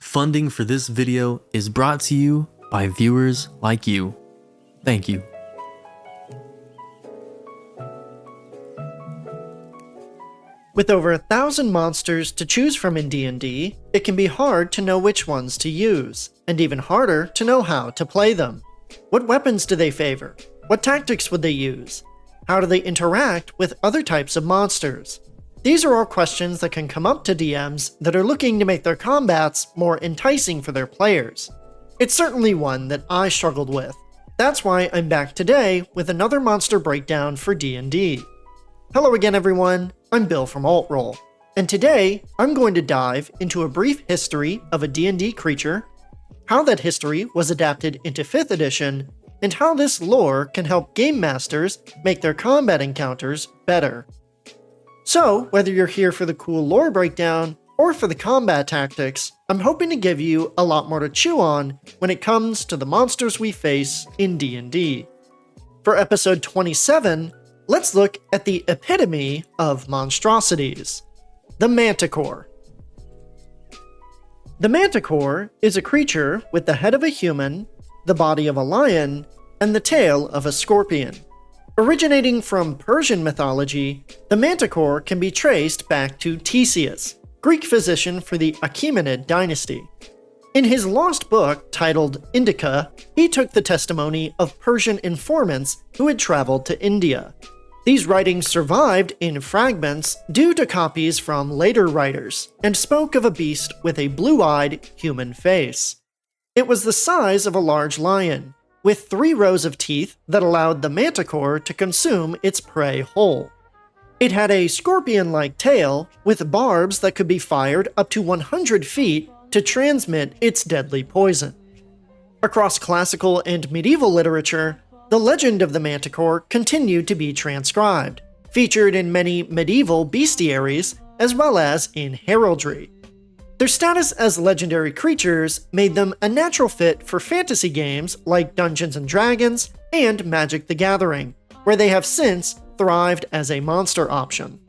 Funding for this video is brought to you by viewers like you. Thank you. With over 1,000 monsters to choose from in D&D, it can be hard to know which ones to use, and even harder to know how to play them. What weapons do they favor? What tactics would they use? How do they interact with other types of monsters? These are all questions that can come up to DMs that are looking to make their combats more enticing for their players. It's certainly one that I struggled with. That's why I'm back today with another monster breakdown for D&D. Hello again everyone, I'm Bill from AltRoll, and today I'm going to dive into a brief history of a D&D creature, how that history was adapted into 5th edition, and how this lore can help game masters make their combat encounters better. So, whether you're here for the cool lore breakdown or for the combat tactics, I'm hoping to give you a lot more to chew on when it comes to the monsters we face in D&D. For episode 27, let's look at the epitome of monstrosities, the Manticore. The Manticore is a creature with the head of a human, the body of a lion, and the tail of a scorpion. Originating from Persian mythology, the Manticore can be traced back to Theseus, Greek physician for the Achaemenid dynasty. In his lost book titled Indica, he took the testimony of Persian informants who had traveled to India. These writings survived in fragments due to copies from later writers, and spoke of a beast with a blue-eyed human face. It was the size of a large lion, with 3 rows of teeth that allowed the Manticore to consume its prey whole. It had a scorpion-like tail, with barbs that could be fired up to 100 feet to transmit its deadly poison. Across classical and medieval literature, the legend of the Manticore continued to be transcribed, featured in many medieval bestiaries as well as in heraldry. Their status as legendary creatures made them a natural fit for fantasy games like Dungeons & Dragons and Magic the Gathering, where they have since thrived as a monster option.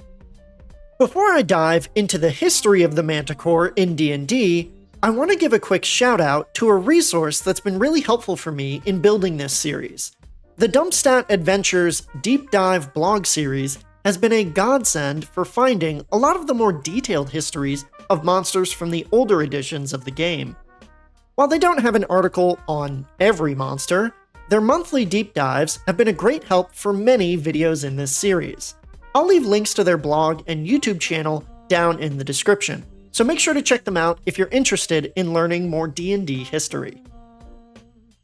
Before I dive into the history of the Manticore in D&D, I want to give a quick shout out to a resource that's been really helpful for me in building this series. The Dumpstat Adventures Deep Dive blog series has been a godsend for finding a lot of the more detailed histories of monsters from the older editions of the game. While they don't have an article on every monster, their monthly deep dives have been a great help for many videos in this series. I'll leave links to their blog and YouTube channel down in the description, so make sure to check them out if you're interested in learning more D&D history.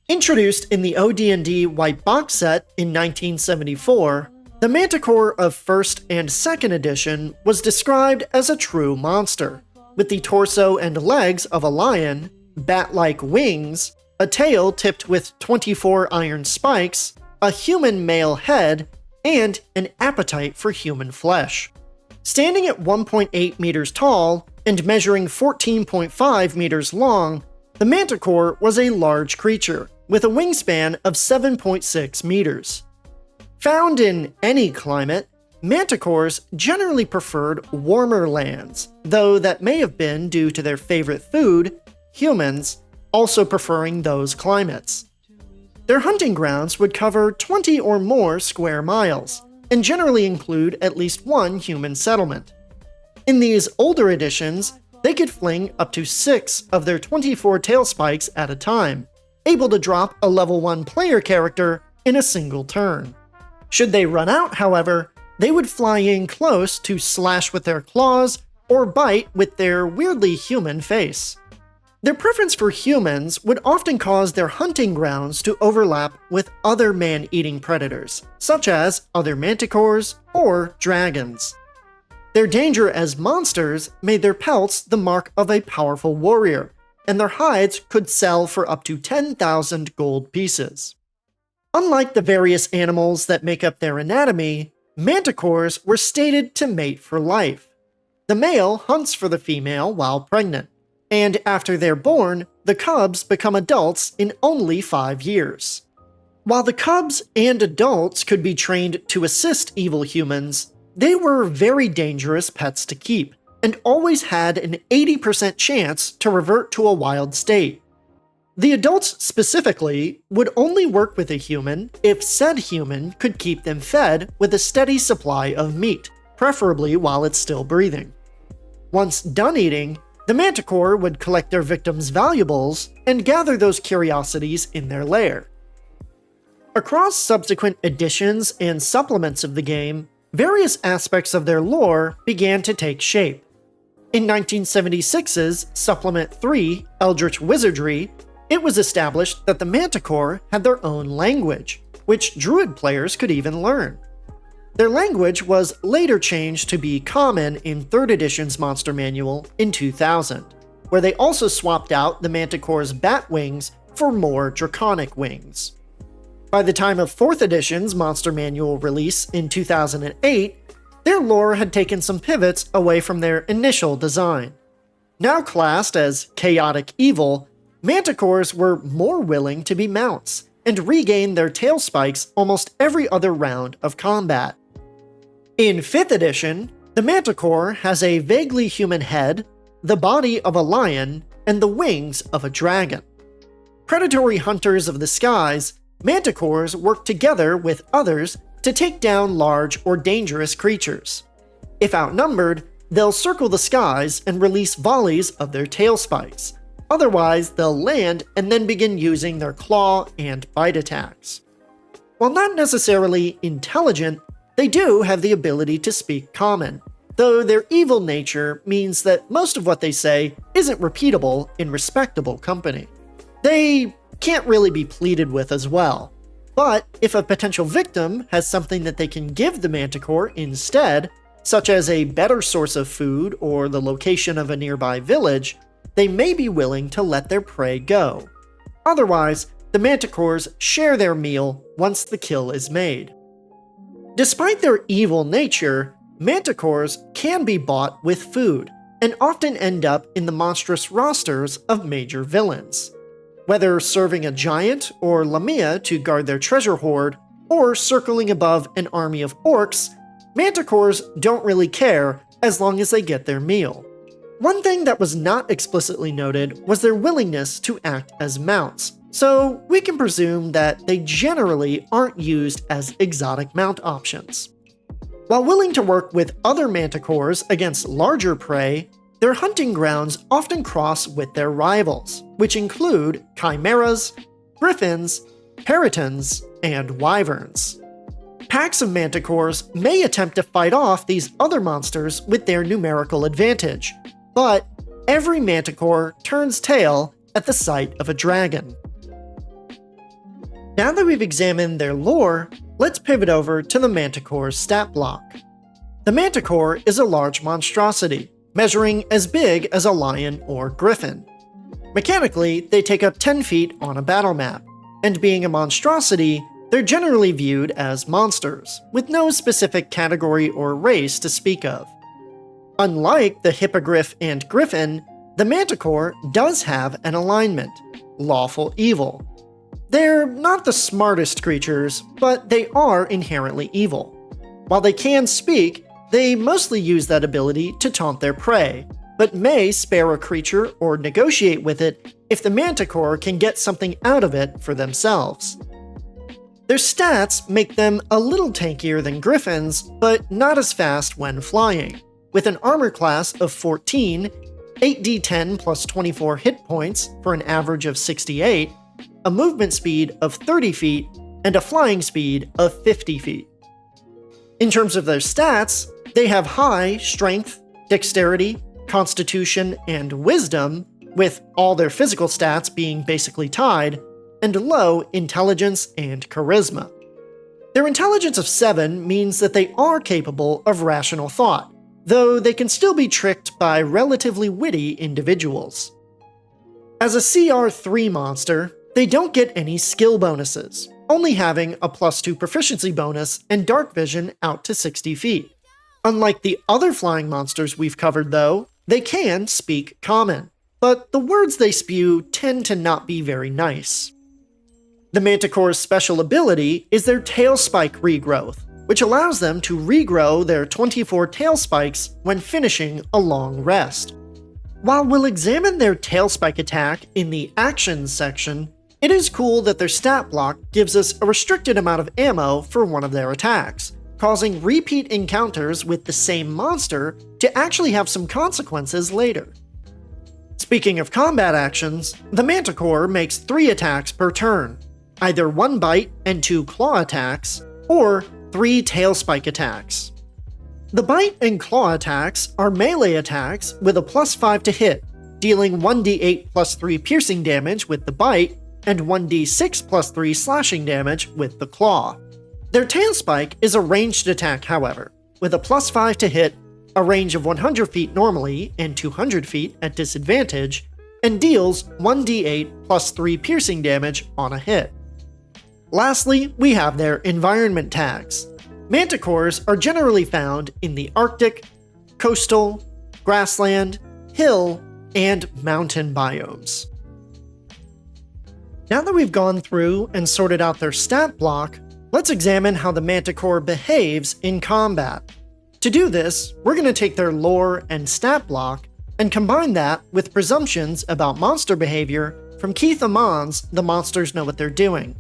Introduced in the OD&D White Box set in 1974, the Manticore of 1st and 2nd edition was described as a true monster, with the torso and legs of a lion, bat-like wings, a tail tipped with 24 iron spikes, a human male head, and an appetite for human flesh. Standing at 1.8 meters tall and measuring 14.5 meters long, the Manticore was a large creature, with a wingspan of 7.6 meters. Found in any climate, Manticores generally preferred warmer lands, though that may have been due to their favorite food, humans, also preferring those climates. Their hunting grounds would cover 20 or more square miles, and generally include at least one human settlement. In these older editions, they could fling up to 6 of their 24 tail spikes at a time, able to drop a level 1 player character in a single turn. Should they run out, however, they would fly in close to slash with their claws or bite with their weirdly human face. Their preference for humans would often cause their hunting grounds to overlap with other man-eating predators, such as other manticores or dragons. Their danger as monsters made their pelts the mark of a powerful warrior, and their hides could sell for up to 10,000 gold pieces. Unlike the various animals that make up their anatomy, manticores were stated to mate for life. The male hunts for the female while pregnant, and after they're born, the cubs become adults in only 5 years. While the cubs and adults could be trained to assist evil humans, they were very dangerous pets to keep, and always had an 80% chance to revert to a wild state. The adults specifically would only work with a human if said human could keep them fed with a steady supply of meat, preferably while it's still breathing. Once done eating, the Manticore would collect their victims' valuables and gather those curiosities in their lair. Across subsequent editions and supplements of the game, various aspects of their lore began to take shape. In 1976's Supplement 3, Eldritch Wizardry, it was established that the Manticore had their own language, which Druid players could even learn. Their language was later changed to be common in 3rd edition's Monster Manual in 2000, where they also swapped out the Manticore's bat wings for more draconic wings. By the time of 4th edition's Monster Manual release in 2008, their lore had taken some pivots away from their initial design. Now classed as chaotic evil, Manticores were more willing to be mounts and regain their tail spikes almost every other round of combat. In 5th edition, the Manticore has a vaguely human head, the body of a lion, and the wings of a dragon. Predatory hunters of the skies, Manticores work together with others to take down large or dangerous creatures. If outnumbered, they'll circle the skies and release volleys of their tail spikes. Otherwise, they'll land and then begin using their claw and bite attacks. While not necessarily intelligent, they do have the ability to speak common, though their evil nature means that most of what they say isn't repeatable in respectable company. They can't really be pleaded with as well, but if a potential victim has something that they can give the Manticore instead, such as a better source of food or the location of a nearby village, they may be willing to let their prey go. Otherwise, the Manticores share their meal once the kill is made. Despite their evil nature, Manticores can be bought with food, and often end up in the monstrous rosters of major villains. Whether serving a giant or Lamia to guard their treasure hoard, or circling above an army of orcs, Manticores don't really care as long as they get their meal. One thing that was not explicitly noted was their willingness to act as mounts, so we can presume that they generally aren't used as exotic mount options. While willing to work with other Manticores against larger prey, their hunting grounds often cross with their rivals, which include chimeras, griffins, peritons, and wyverns. Packs of Manticores may attempt to fight off these other monsters with their numerical advantage, but every Manticore turns tail at the sight of a dragon. Now that we've examined their lore, let's pivot over to the Manticore's stat block. The Manticore is a large monstrosity, measuring as big as a lion or griffin. Mechanically, they take up 10 feet on a battle map, and being a monstrosity, they're generally viewed as monsters, with no specific category or race to speak of. Unlike the hippogriff and griffin, the Manticore does have an alignment, lawful evil. They're not the smartest creatures, but they are inherently evil. While they can speak, they mostly use that ability to taunt their prey, but may spare a creature or negotiate with it if the Manticore can get something out of it for themselves. Their stats make them a little tankier than griffins, but not as fast when flying, with an armor class of 14, 8d10 plus 24 hit points for an average of 68, a movement speed of 30 feet, and a flying speed of 50 feet. In terms of their stats, they have high strength, dexterity, constitution, and wisdom, with all their physical stats being basically tied, and low intelligence and charisma. Their intelligence of 7 means that they are capable of rational thought, though they can still be tricked by relatively witty individuals. As a CR3 monster, they don't get any skill bonuses, only having a +2 proficiency bonus and dark vision out to 60 feet. Unlike the other flying monsters we've covered though, they can speak common, but the words they spew tend to not be very nice. The Manticore's special ability is their tail spike regrowth, which allows them to regrow their 24 tail spikes when finishing a long rest. While we'll examine their tail spike attack in the Actions section, it is cool that their stat block gives us a restricted amount of ammo for one of their attacks, causing repeat encounters with the same monster to actually have some consequences later. Speaking of combat actions, the Manticore makes 3 attacks per turn, either 1 bite and 2 claw attacks, or 3 tail spike attacks. The bite and claw attacks are melee attacks with a +5 to hit, dealing 1d8 plus 3 piercing damage with the bite, and 1d6 plus 3 slashing damage with the claw. Their tail spike is a ranged attack, however, with a +5 to hit, a range of 100 feet normally and 200 feet at disadvantage, and deals 1d8 plus 3 piercing damage on a hit. Lastly, we have their environment tags. Manticores are generally found in the Arctic, coastal, grassland, hill, and mountain biomes. Now that we've gone through and sorted out their stat block, let's examine how the Manticore behaves in combat. To do this, we're going to take their lore and stat block and combine that with presumptions about monster behavior from Keith Amon's The Monsters Know What They're Doing.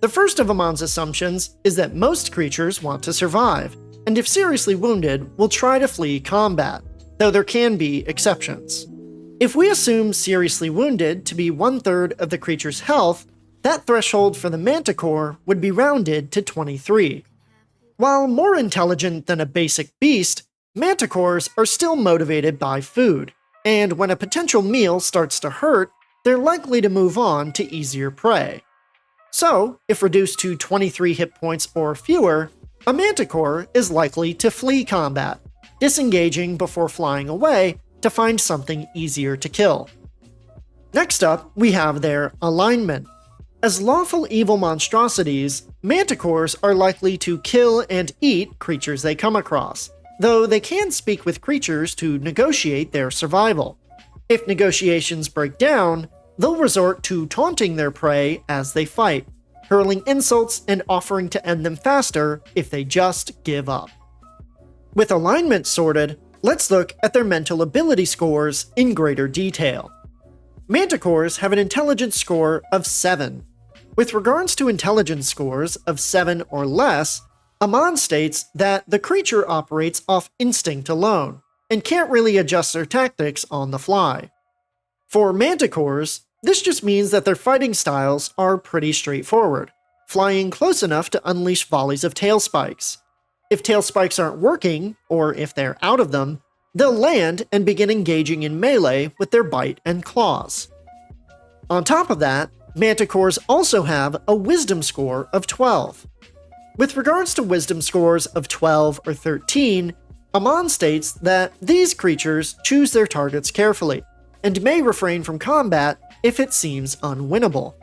The first of Amon's assumptions is that most creatures want to survive, and if seriously wounded, will try to flee combat, though there can be exceptions. If we assume seriously wounded to be 1/3 of the creature's health, that threshold for the Manticore would be rounded to 23. While more intelligent than a basic beast, Manticores are still motivated by food, and when a potential meal starts to hurt, they're likely to move on to easier prey. So, if reduced to 23 hit points or fewer, a Manticore is likely to flee combat, disengaging before flying away to find something easier to kill. Next up, we have their alignment. As lawful evil monstrosities, Manticores are likely to kill and eat creatures they come across, though they can speak with creatures to negotiate their survival. If negotiations break down, they'll resort to taunting their prey as they fight, hurling insults and offering to end them faster if they just give up. With alignment sorted, let's look at their mental ability scores in greater detail. Manticores have an intelligence score of 7. With regards to intelligence scores of 7 or less, Amon states that the creature operates off instinct alone, and can't really adjust their tactics on the fly. For Manticores, this just means that their fighting styles are pretty straightforward, flying close enough to unleash volleys of tail spikes. If tail spikes aren't working, or if they're out of them, they'll land and begin engaging in melee with their bite and claws. On top of that, Manticores also have a wisdom score of 12. With regards to wisdom scores of 12 or 13, Amon states that these creatures choose their targets carefully, and may refrain from combat if it seems unwinnable.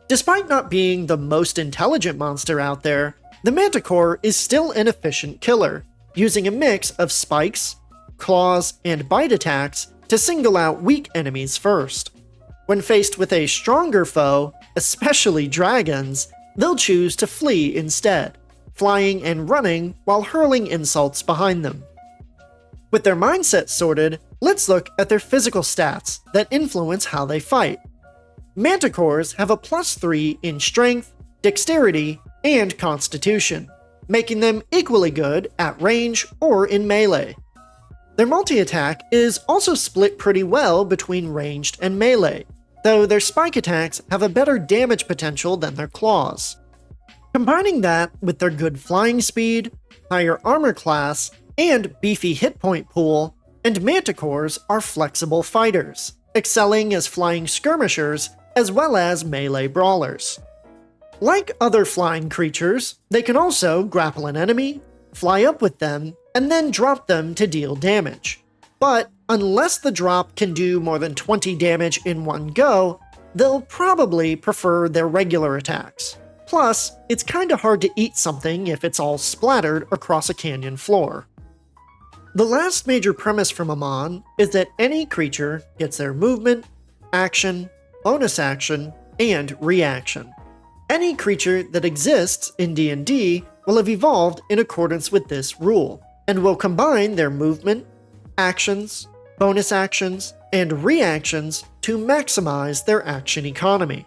Despite not being the most intelligent monster out there, the Manticore is still an efficient killer, using a mix of spikes, claws, and bite attacks to single out weak enemies first. When faced with a stronger foe, especially dragons, they'll choose to flee instead, flying and running while hurling insults behind them. With their mindset sorted, let's look at their physical stats that influence how they fight. Manticores have a +3 in strength, dexterity, and constitution, making them equally good at range or in melee. Their multi-attack is also split pretty well between ranged and melee, though their spike attacks have a better damage potential than their claws. Combining that with their good flying speed, higher armor class, and beefy hit point pool, and Manticores are flexible fighters, excelling as flying skirmishers as well as melee brawlers. Like other flying creatures, they can also grapple an enemy, fly up with them, and then drop them to deal damage. But unless the drop can do more than 20 damage in one go, they'll probably prefer their regular attacks. Plus, it's kinda hard to eat something if it's all splattered across a canyon floor. The last major premise from Amon is that any creature gets their movement, action, bonus action, and reaction. Any creature that exists in D&D will have evolved in accordance with this rule, and will combine their movement, actions, bonus actions, and reactions to maximize their action economy.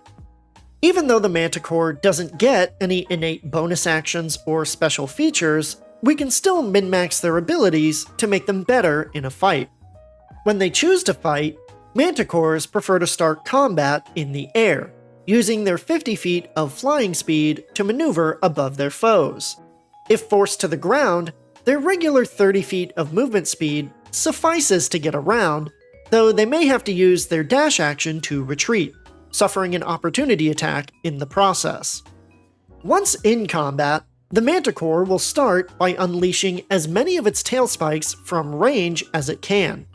Even though the Manticore doesn't get any innate bonus actions or special features, we can still min-max their abilities to make them better in a fight. When they choose to fight, Manticores prefer to start combat in the air, using their 50 feet of flying speed to maneuver above their foes. If forced to the ground, their regular 30 feet of movement speed suffices to get around, though they may have to use their dash action to retreat, suffering an opportunity attack in the process. Once in combat, the Manticore will start by unleashing as many of its tail spikes from range as it can.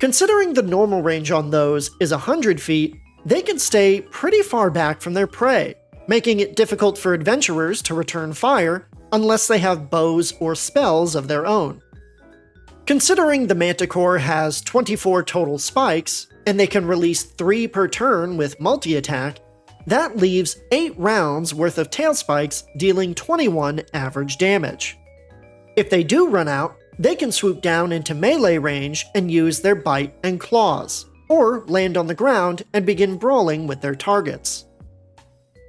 Considering the normal range on those is 100 feet, they can stay pretty far back from their prey, making it difficult for adventurers to return fire unless they have bows or spells of their own. Considering the Manticore has 24 total spikes, and they can release 3 per turn with multi-attack, that leaves 8 rounds worth of tail spikes dealing 21 average damage. If they do run out, they can swoop down into melee range and use their bite and claws, or land on the ground and begin brawling with their targets.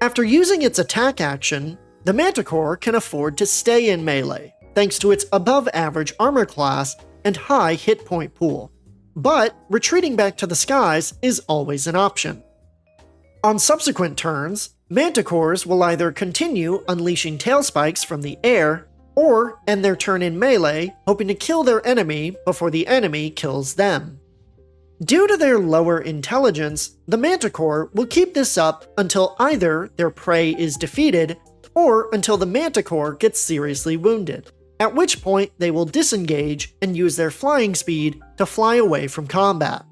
After using its attack action, the Manticore can afford to stay in melee, thanks to its above-average armor class and high hit point pool. But retreating back to the skies is always an option. On subsequent turns, Manticores will either continue unleashing tail spikes from the air, or end their turn in melee, hoping to kill their enemy before the enemy kills them. Due to their lower intelligence, the Manticore will keep this up until either their prey is defeated, or until the Manticore gets seriously wounded, at which point they will disengage and use their flying speed to fly away from combat.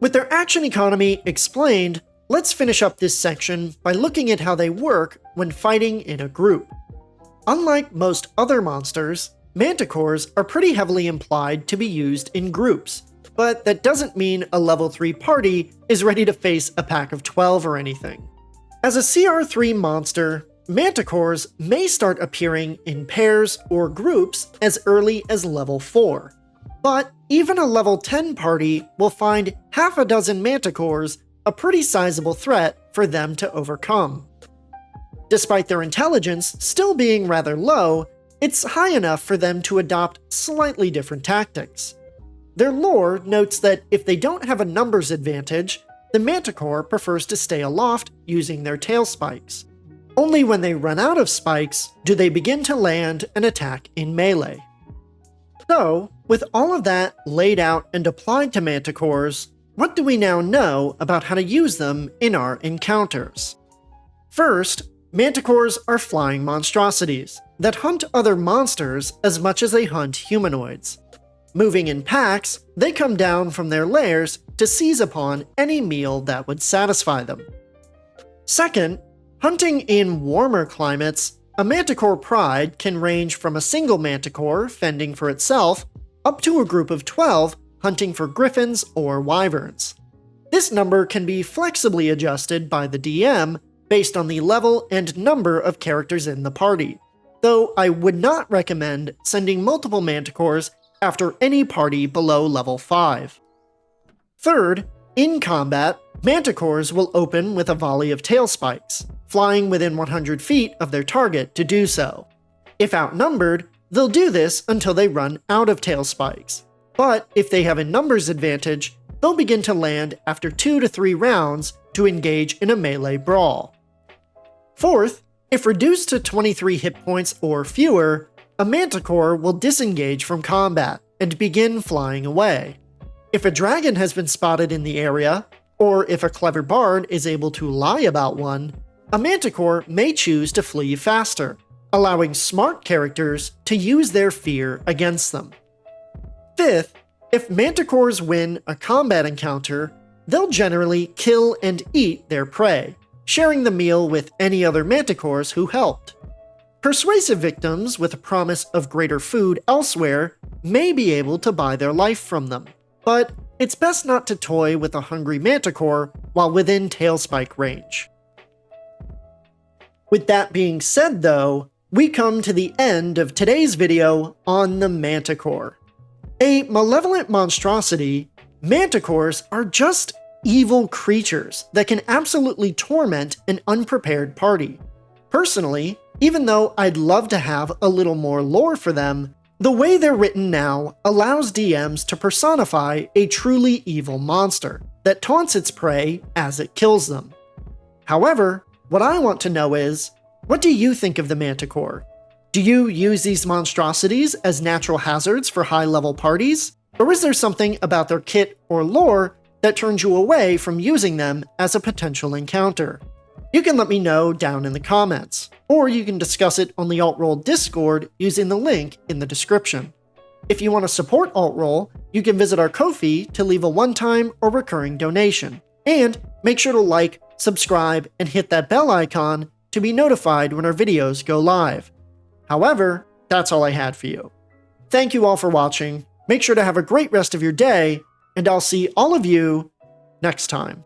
With their action economy explained, let's finish up this section by looking at how they work when fighting in a group. Unlike most other monsters, Manticores are pretty heavily implied to be used in groups, but that doesn't mean a level 3 party is ready to face a pack of 12 or anything. As a CR3 monster, Manticores may start appearing in pairs or groups as early as level 4, but even a level 10 party will find half a dozen Manticores a pretty sizable threat for them to overcome. Despite their intelligence still being rather low, it's high enough for them to adopt slightly different tactics. Their lore notes that if they don't have a numbers advantage, the Manticore prefers to stay aloft using their tail spikes. Only when they run out of spikes do they begin to land and attack in melee. So, with all of that laid out and applied to Manticores, what do we now know about how to use them in our encounters? First, Manticores are flying monstrosities that hunt other monsters as much as they hunt humanoids. Moving in packs, they come down from their lairs to seize upon any meal that would satisfy them. Second, hunting in warmer climates, a Manticore pride can range from a single Manticore fending for itself up to a group of 12 hunting for griffins or wyverns. This number can be flexibly adjusted by the DM based on the level and number of characters in the party, though I would not recommend sending multiple Manticores after any party below level 5. Third, in combat, Manticores will open with a volley of tail spikes, flying within 100 feet of their target to do so. If outnumbered, they'll do this until they run out of tail spikes, but if they have a numbers advantage, they'll begin to land after 2 to 3 rounds to engage in a melee brawl. Fourth, if reduced to 23 hit points or fewer, a Manticore will disengage from combat and begin flying away. If a dragon has been spotted in the area, or if a clever bard is able to lie about one, a Manticore may choose to flee faster, allowing smart characters to use their fear against them. Fifth, if Manticores win a combat encounter, they'll generally kill and eat their prey, sharing the meal with any other Manticores who helped. Persuasive victims with a promise of greater food elsewhere may be able to buy their life from them, but it's best not to toy with a hungry Manticore while within tailspike range. With that being said though, we come to the end of today's video on the Manticore. A malevolent monstrosity, Manticores are just evil creatures that can absolutely torment an unprepared party. Personally, even though I'd love to have a little more lore for them, the way they're written now allows DMs to personify a truly evil monster that taunts its prey as it kills them. However, what I want to know is, what do you think of the Manticore? Do you use these monstrosities as natural hazards for high-level parties? Or is there something about their kit or lore that turns you away from using them as a potential encounter? You can let me know down in the comments, or you can discuss it on the Alt-Roll Discord using the link in the description. If you want to support Alt-Roll, you can visit our Ko-fi to leave a one-time or recurring donation. And make sure to like, subscribe, and hit that bell icon to be notified when our videos go live. However, that's all I had for you. Thank you all for watching, make sure to have a great rest of your day, and I'll see all of you next time.